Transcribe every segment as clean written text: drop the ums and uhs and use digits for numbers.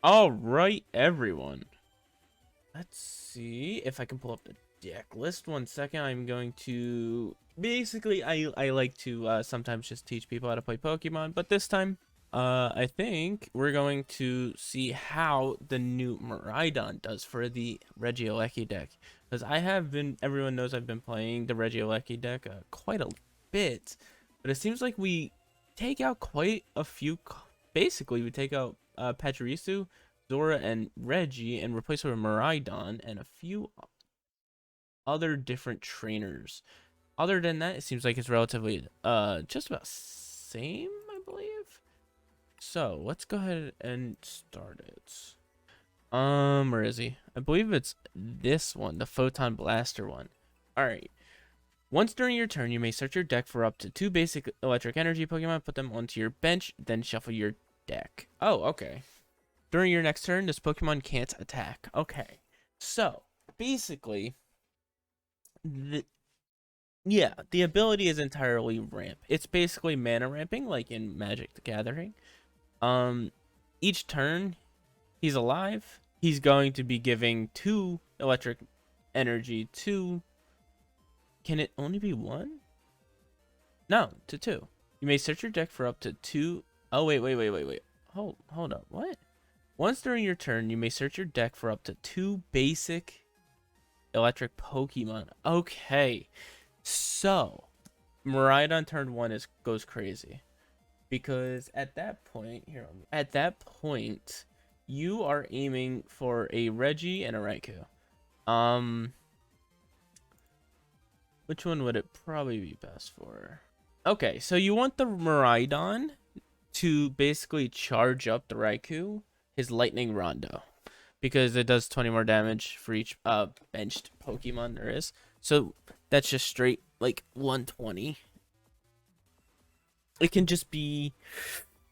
All right, everyone. Let's see if I can pull up the deck list. 1 second. I'm going to basically I like to sometimes just teach people how to play Pokemon, but this time I think we're going to see how the new Miraidon does for the Regieleki deck, because everyone knows I've been playing the Regieleki deck quite a bit, but it seems like we take out quite a few. Basically, we take out Pachirisu, Zora, and Regi, and replace her with Miraidon and a few other different trainers. Other than that, it seems like it's relatively just about same, I believe. So let's go ahead and start it. Where is he? I believe it's this one, the Photon Blaster one. Alright. Once during your turn, you may search your deck for up to 2 basic electric energy Pokemon, put them onto your bench, then shuffle your deck. Oh, okay. During your next turn, this Pokemon can't attack. Okay. So, basically, the ability is entirely ramp. It's basically mana ramping, like in Magic the Gathering. Each turn he's alive, he's going to be giving 2 electric energy to... Can it only be 1? No, to 2. You may search your deck for up to 2... Oh, wait. Hold up, what? Once during your turn, you may search your deck for up to 2 basic electric Pokemon. Okay, so Miraidon turn 1 goes crazy, because at that point, you are aiming for a Regi and a Raikou. Which one would it probably be best for? Okay, so you want the Miraidon to basically charge up the Raikou, his Lightning Rondo, because it does 20 more damage for each benched Pokemon there is. So that's just straight like 120. It can just be,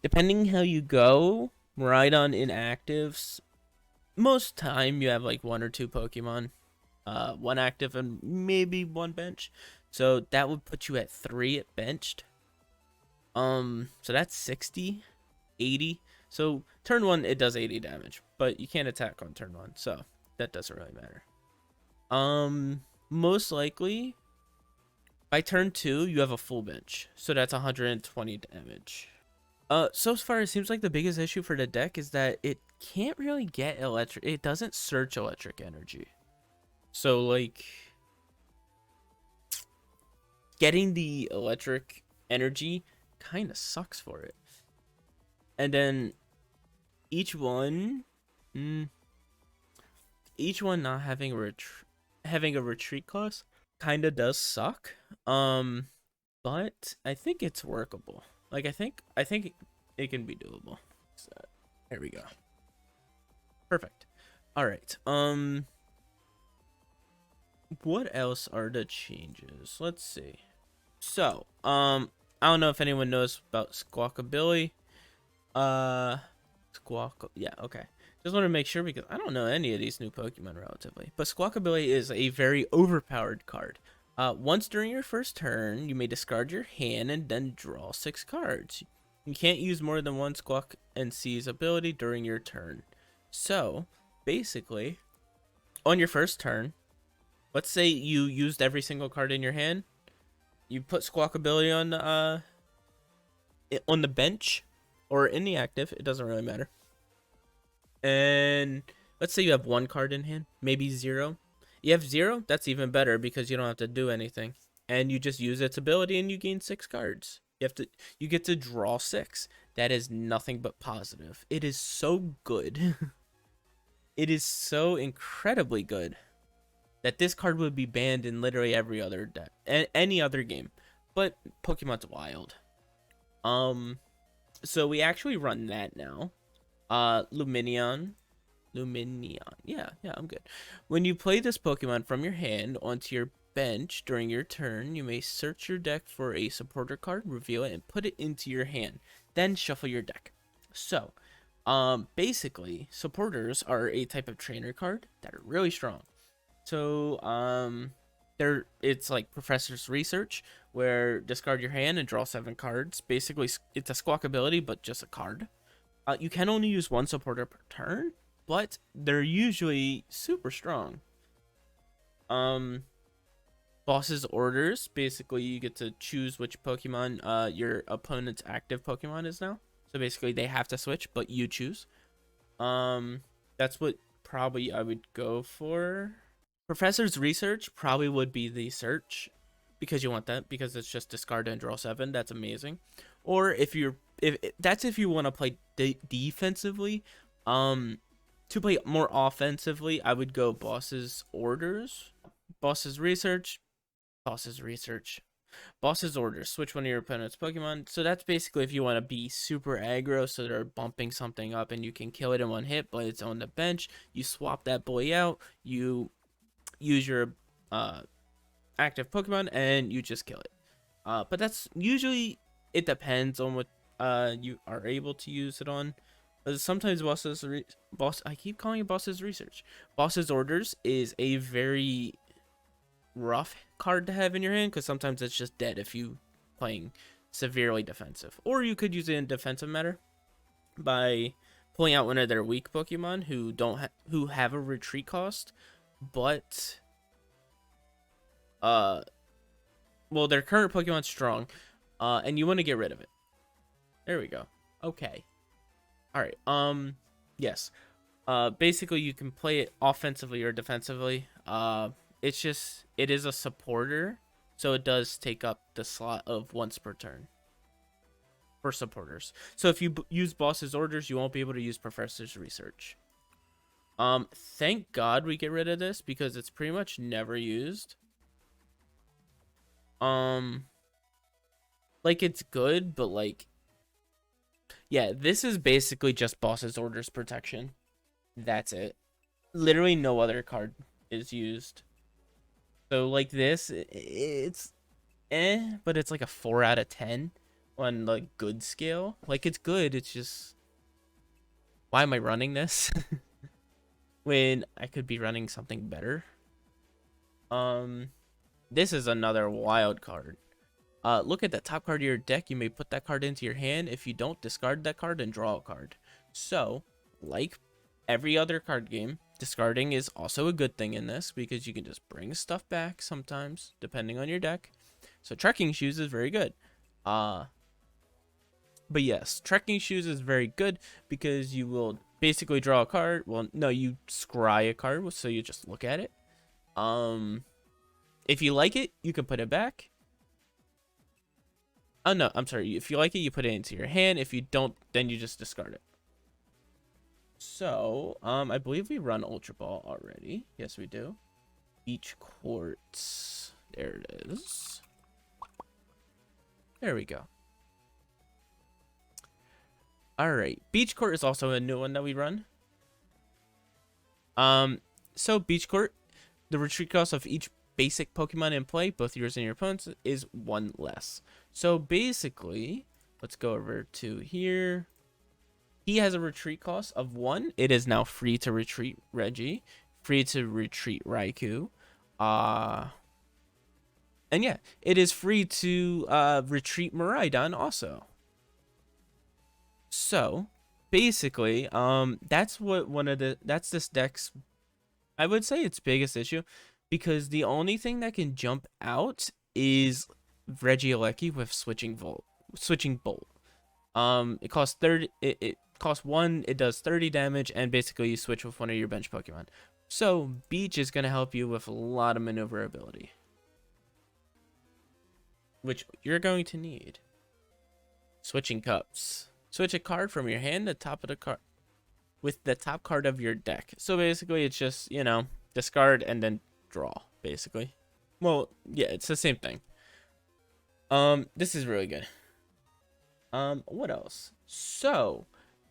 depending how you go, Miraidon inactives. Most time you have like 1 or 2 Pokemon, 1 active and maybe 1 bench. So that would put you at 3 at benched. So that's 60, 80. So turn 1 it does 80 damage, but you can't attack on turn 1, so that doesn't really matter. Most likely by turn 2 you have a full bench, so that's 120 damage. So far it seems like the biggest issue for the deck is that it can't really get electric. It doesn't search electric energy. So like getting the electric energy kind of sucks for it. And then each one not having a retreat cost kind of does suck. But I think it's workable. Like I think it can be doable. So, there we go. Perfect. All right. What else are the changes? Let's see. So, I don't know if anyone knows about Squawkabilly. Yeah, okay. Just want to make sure because I don't know any of these new Pokemon relatively. But Squawkabilly is a very overpowered card. Once during your first turn, you may discard your hand and then draw 6 cards. You can't use more than 1 Squawk and Seize ability during your turn. So, basically, on your first turn, let's say you used every single card in your hand. You put Squawkabilly on the bench or in the active. It doesn't really matter. And let's say you have 1 card in hand, maybe 0. You have 0, that's even better because you don't have to do anything. And you just use its ability and you gain 6 cards. You get to draw 6. That is nothing but positive. It is so good. It is so incredibly good that this card would be banned in literally every other deck, any other game. But Pokemon's wild. So we actually run that now. Luminion. Yeah, I'm good. When you play this Pokemon from your hand onto your bench during your turn, you may search your deck for a supporter card, reveal it, and put it into your hand. Then shuffle your deck. So, basically, supporters are a type of trainer card that are really strong. So, it's like Professor's Research, where discard your hand and draw 7 cards. Basically, it's a Squawk ability, but just a card. You can only use one supporter per turn, but they're usually super strong. Um, Boss's orders. Basically, you get to choose which Pokemon your opponent's active Pokemon is now. So basically, they have to switch, but you choose. That's what probably I would go for. Professor's Research probably would be the search because you want that because it's just discard and draw 7. That's amazing. Or if that's if you want to play defensively. To play more offensively, I would go Boss's Orders, Boss's Research, Boss's Research, Boss's Orders. Switch one of your opponent's Pokemon. So that's basically if you want to be super aggro, so they're bumping something up and you can kill it in one hit, but it's on the bench. You swap that boy out. You use your active Pokemon and you just kill it. But that's usually, it depends on what you are able to use it on. Sometimes I keep calling it Boss's Research. Boss's Orders is a very rough card to have in your hand because sometimes it's just dead if you playing severely defensive. Or you could use it in defensive matter by pulling out one of their weak Pokemon who have a retreat cost, but well, their current Pokemon's strong, and you want to get rid of it. There we go. Okay. All right. Yes. Basically, you can play it offensively or defensively. It is a supporter, so it does take up the slot of once per turn for supporters. So if you use Boss's Orders, you won't be able to use Professor's Research. Thank God we get rid of this because it's pretty much never used. Like, it's good, but like, yeah, this is basically just Boss's Orders protection. That's it. Literally no other card is used. So like this, it's but it's like a 4 out of 10 on like good scale. Like, it's good, it's just, why am I running this when I could be running something better? This is another wild card. Look at the top card of your deck. You may put that card into your hand. If you don't, discard that card and draw a card. So, like every other card game, discarding is also a good thing in this because you can just bring stuff back sometimes, depending on your deck. So, Trekking Shoes is very good. But yes, Trekking Shoes is very good because you will basically draw a card. Well, no, you scry a card, so you just look at it. If you like it, you can put it back. Oh, no, I'm sorry. If you like it, you put it into your hand. If you don't, then you just discard it. So, I believe we run Ultra Ball already. Yes, we do. Beach Courts. There it is. There we go. All right. Beach Court is also a new one that we run. So Beach Court, the retreat cost of each basic Pokemon in play, both yours and your opponent's, is 1 less. So basically, let's go over to here. He has a retreat cost of 1. It is now free to retreat Regi, free to retreat Raikou. And yeah, it is free to retreat Miraidon also. So basically, that's this deck's, I would say, its biggest issue, because the only thing that can jump out is Regieleki with switching bolt. It costs 30. It costs 1. It does 30 damage, and basically you switch with one of your bench Pokemon. So Beach is gonna help you with a lot of maneuverability, which you're going to need. Switching Cups. Switch a card from your hand to top of the card with the top card of your deck. So basically, it's just, discard and then draw, basically. Well, yeah, it's the same thing. This is really good. What else? So,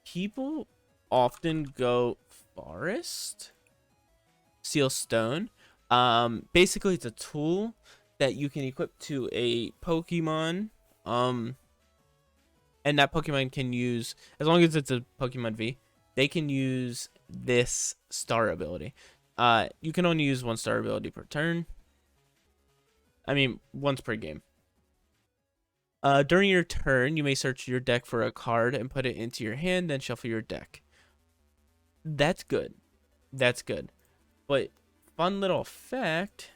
people often go Forest, Seal Stone. Basically, it's a tool that you can equip to a Pokemon. And that Pokemon can use, as long as it's a Pokemon V, they can use this star ability. You can only use 1 star ability per turn. I mean, once per game. During your turn, you may search your deck for a card and put it into your hand, then shuffle your deck. That's good. That's good. But fun little fact.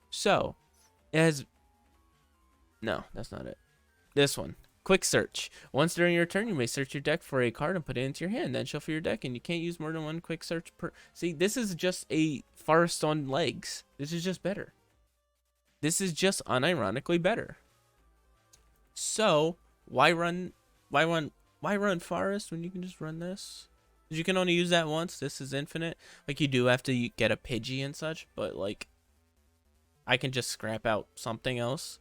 So, it has... No, that's not it. This one. Quick search. Once during your turn, you may search your deck for a card and put it into your hand. Then shuffle your deck, and you can't use more than one quick search per... See, this is just a forest on legs. This is just better. This is just unironically better. So, why run forest when you can just run this? You can only use that once. This is infinite. Like, you do have to get a Pidgey and such, but, like, I can just scrap out something else.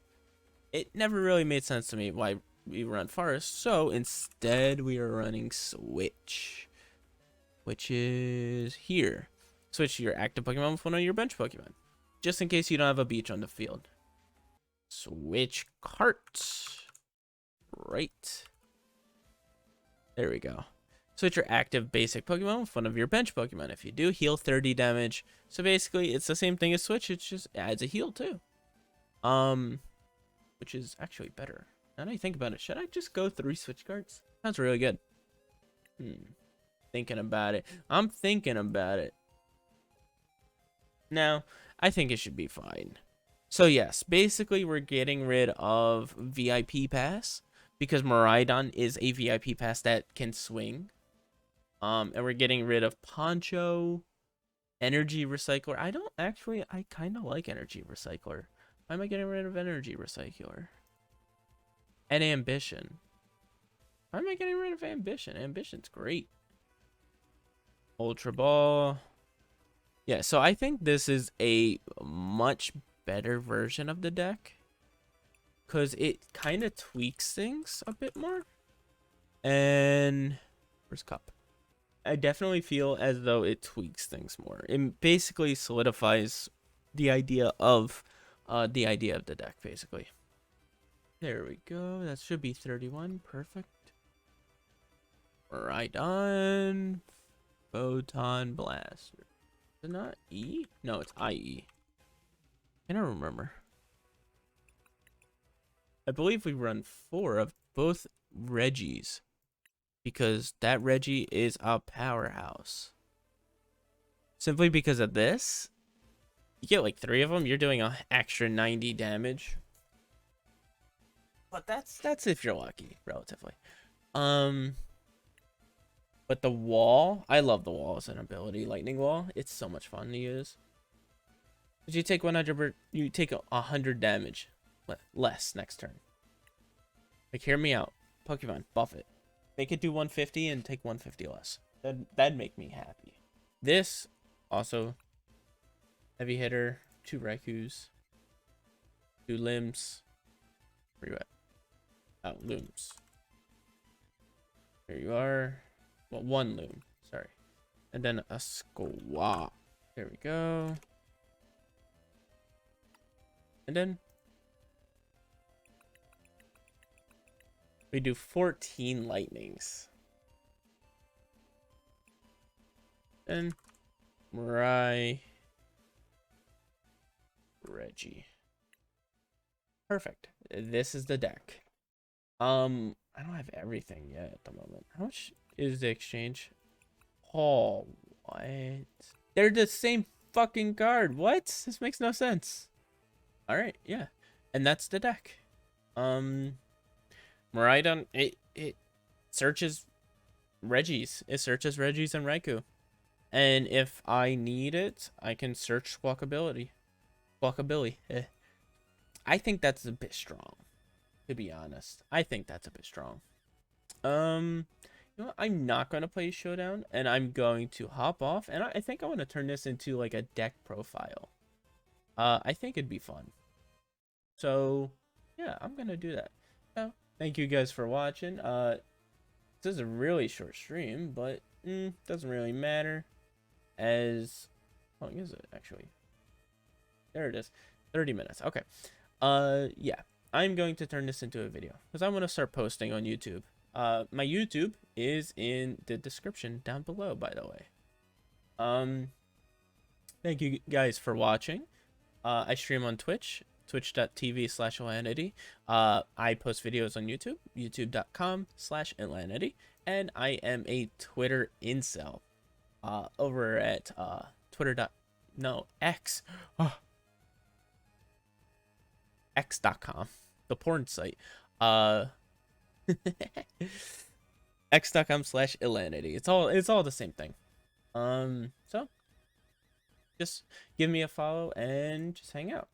It never really made sense to me why we run forest, so instead we are running switch, which is here. Switch your active Pokemon with one of your bench Pokemon, just in case you don't have a beach on the field. Switch cart. Right. There we go. Switch your active basic Pokemon with one of your bench Pokemon. If you do, heal 30 damage. So basically, it's the same thing as switch. It just adds a heal too. Which is actually better. Now that I think about it, should I just go 3 switch cards? Sounds really good. Thinking about it. I'm thinking about it. Now, I think it should be fine. So yes, basically we're getting rid of VIP Pass because Miraidon is a VIP Pass that can swing. And we're getting rid of Poncho, Energy Recycler. I kind of like Energy Recycler. Why am I getting rid of Energy Recycler? And Ambition. Why am I getting rid of Ambition? Ambition's great. Ultra Ball. Yeah, so I think this is a much better version of the deck. Because it kind of tweaks things a bit more. And... where's Cup? I definitely feel as though it tweaks things more. It basically solidifies the idea of the deck, basically. There we go. That should be 31. Perfect. Right on. Photon Blaster. Is it not E? No, it's IE. I don't remember. I believe we run 4 of both Regis. Because that Regi is a powerhouse. Simply because of this, you get like 3 of them, you're doing an extra 90 damage. But that's if you're lucky, relatively. But the wall, I love the wall as an ability. Lightning Wall, it's so much fun to use. But you take 100, you take 100 damage less next turn. Like, hear me out, Pokemon, buff it. Make it do 150 and take 150 less. That'd make me happy. This also heavy hitter, 2 Raikus, 2 limbs. Where you at? Oh, looms. Here you are. Well, 1 loom. Sorry. And then a squawk. There we go. And then we do 14 lightnings. And Regi. Perfect. This is the deck. I don't have everything yet at the moment. How much is the exchange? Oh, what? They're the same fucking card. What? This makes no sense. All right, yeah. And that's the deck. Miraidon, it searches Regis. It searches Regis and Raikou. And if I need it, I can search Squawkabilly. I think that's a bit strong, to be honest. I think that's a bit strong. You know what? I'm not going to play Showdown, and I'm going to hop off. And I think I want to turn this into, like, a deck profile. I think it'd be fun. So, yeah, I'm going to do that. So, thank you guys for watching. This is a really short stream, but doesn't really matter. As how long is it, actually? There it is. 30 minutes. Okay. Yeah. I'm going to turn this into a video because I want to start posting on YouTube. My YouTube is in the description down below, by the way. Thank you guys for watching. I stream on Twitch twitch.tv/Illanity. I post videos on YouTube, youtube.com/Illanity, and I am a Twitter incel. Over at Twitter. No, X. Oh, X.com, the porn site. Uh, X.com/Illanity. It's all the same thing. So just give me a follow and just hang out.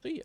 See ya.